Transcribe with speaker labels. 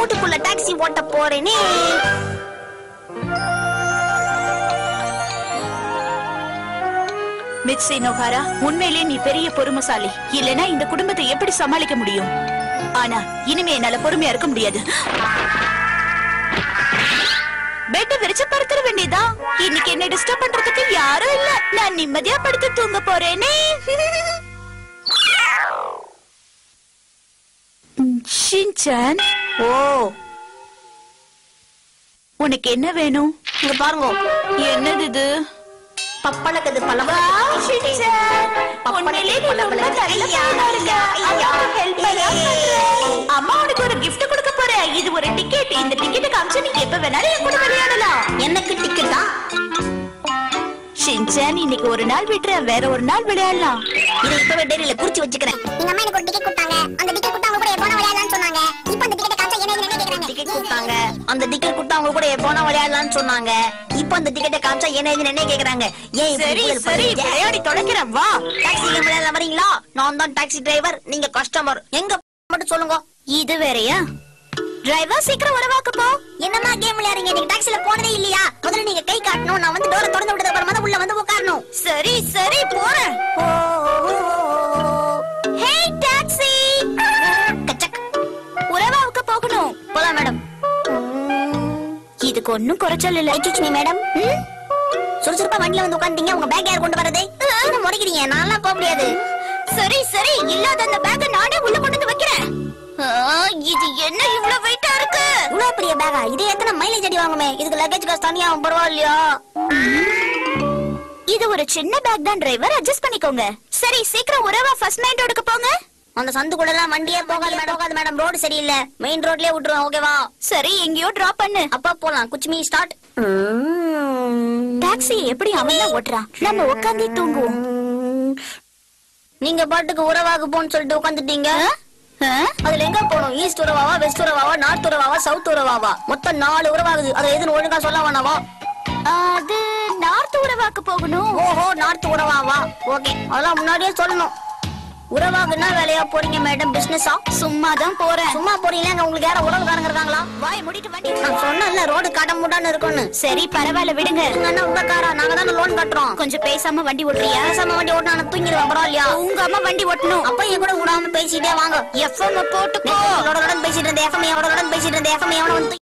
Speaker 1: வீட்டுக்குள்ள டாக்ஸி ஓட்ட போறேனே.
Speaker 2: மிஸ் நோகாரா, உண்மையிலேயே நீ பெரிய பொறுமைசாலி. இல்லனா இந்த குடும்பத்தை எப்படி சமாளிக்க முடியும்? ஆனா இனிமே என்னால பொறுமையா இருக்க முடியாது. பெட்ட விரிச்சு படுத்துற வேண்டியதா. இன்னைக்கு என்ன டிஸ்டர்ப் பண்றதுக்கு யாரும் இல்ல. நான் நிம்மதியா படுத்து தூங்க போறேனே. ஷின்சான், ஓ உனக்கு என்ன வேணும்?
Speaker 1: இங்க பாருங்க.
Speaker 2: என்னது இது?
Speaker 1: பப்பளக்குது பழம்.
Speaker 2: அம்மா உனக்கு ஒரு கிஃப்ட் கொடுக்க போறேன். இது ஒரு டிக்கெட். இந்த டிக்கெட்டை காமிச்சு நீ எப்ப வேணாலும் என் கூட விளையாடலாம்.
Speaker 1: எனக்கு டிக்கெட்டா?
Speaker 2: ஷின்சான், இன்னைக்கு ஒரு நாள் விட்டுற, வேற ஒரு நாள் விளையாடலாம்.
Speaker 1: இதை இப்பவே டைரியில குறிச்சு வச்சுக்கிறேன்.
Speaker 3: எங்க அம்மா எனக்கு ஒரு டிக்கெட் கொடுத்தாங்க. அந்த டிக்கெட் கொடுத்தா அவங்க கூட எப்போ விளையாடலாம்னு சொன்னாங்க. இப்போ அந்த டிக்கெட்டை காமிச்சா என்ன கேக்குறாங்க.
Speaker 1: டிக்கெட் கொடுத்தாங்க. அந்த டிக்கெட் கொடுத்தா அவங்க கூட எப்போ விளையாடலாம்னு சொன்னாங்க. இப்போ அந்த டிக்கெட்டை காமிச்சா என்ன கேக்குறாங்க. ஏன்
Speaker 2: சரி சரி விளையாடி தொலைக்கிறேன், வா.
Speaker 1: டாக்ஸி விளையாட வரீங்களா? நான் தான் டாக்ஸி டிரைவர், நீங்க கஸ்டமர். எங்க மட்டும் சொல்லுங்க.
Speaker 2: இது வேறயா? டிரைவர் சீக்கிரம் உறவாக்க போ.
Speaker 1: என்னமா கேம் விளையாடுறீங்க? நீங்க டாக்ஸில போனதே இல்லையா? முதல்ல நீங்க கை காட்டணும். நான் வந்து டோரை திறந்து விட்டதுக்கு அப்புறமா தான் உள்ள வந்து உட்காரணும்.
Speaker 2: சரி சரி போறேன். ஹே டாக்ஸி,
Speaker 1: கச்சக்.
Speaker 2: உறவாக்க போகணும்.
Speaker 1: போலாம் மேடம்.
Speaker 2: இதுக்கு ஒண்ணும் குறைச்சல் இல்ல.
Speaker 1: Excuse me madam. சுறுசுறுப்பா வண்டியில வந்து உட்கார்ந்தீங்க. உங்க பேக் யார் கொண்டு வரது? என்ன முறைக்கிறீங்க? நான்லாம் போக முடியாது.
Speaker 2: சரி சரி, இல்லாத அந்த பேக்க நானே உள்ள கொண்டு வந்து வைக்கிறேன். இது என்ன இவ்வளவு வெயிட்டா இருக்கு?
Speaker 1: இவ்வளவு பெரிய பேகா? இது எத்தனை மைலேஜ் அடி வாங்குமே? இதுக்கு லக்கேஜ் காசு தனியா பரவாயில்லையா?
Speaker 2: இது ஒரு சின்ன பேக் தான் டிரைவர், அட்ஜஸ்ட் பண்ணிக்கோங்க. சரி சீக்கிரம் உறவா ஃபர்ஸ்ட் மெயின் ரோடுக்கு போங்க.
Speaker 1: அந்த சந்து கூட எல்லாம் வண்டியே போகாது மேடம். ரோடு சரியில்லை. மெயின் ரோட்லயே விட்டுருவோம். ஓகேவா?
Speaker 2: சரி எங்கேயோ டிராப் பண்ணு.
Speaker 1: அப்பா போலாம். குச்மி ஸ்டார்ட்.
Speaker 2: டாக்ஸி எப்படி அவன் ஓட்டுறான்? நம்ம உட்கார்ந்தே தூங்குவோம்.
Speaker 1: நீங்க பாட்டுக்கு உறவாக போன்னு சொல்லிட்டு உட்காந்துட்டீங்க. அதுல எங்க போகணும்? ஈஸ்ட் உறவாவா, வெஸ்ட் உறவாவா, நார்த் உறவாவா, சவுத் உறவாவா? மொத்தம் 4 உறவாகுது. அது எதுன்னு ஒழுங்கா சொல்ல வேணாவா?
Speaker 2: அது நார்த் உறவாக்கு போகணும்.
Speaker 1: ஓஹோ, நார்த் உறவாவா? ஓகே, அதெல்லாம் முன்னாடியே சொல்லணும். உறவாகுன்னா வேலையா போறீங்க மேடம்? பிசினஸா?
Speaker 2: சும்மாதான் போறேன்.
Speaker 1: சும்மா போறீங்களா? உங்களுக்கு யார உறவுக்காரங்க இருக்காங்களா?
Speaker 2: வாய் மூடிட்டு வண்டி.
Speaker 1: நான் சொன்னேன்ல ரோடு கடமுடான்னு இருக்கும்னு.
Speaker 2: சரி பரவாயில்ல விடுங்க.
Speaker 1: என்ன உங்க காரா? நாங்க தானே லோன் கட்டுறோம்.
Speaker 2: கொஞ்சம் பேசாம வண்டி ஓட்டுறியா?
Speaker 1: பேசாம வண்டி ஓட்டினா நான் தூங்கிடுவேன். பரவாயில்லையா?
Speaker 2: உங்க அம்மா வண்டி ஓட்டணும்.
Speaker 1: அப்ப என் கூட விடாம பேசிட்டே வாங்க.
Speaker 2: எஃப்எம் போட்டுக்கோ.
Speaker 1: பேசிட்டு இருந்தேன். எஃப்எம் பேசிட்டு இருந்தேன். எஃப்எம் வந்து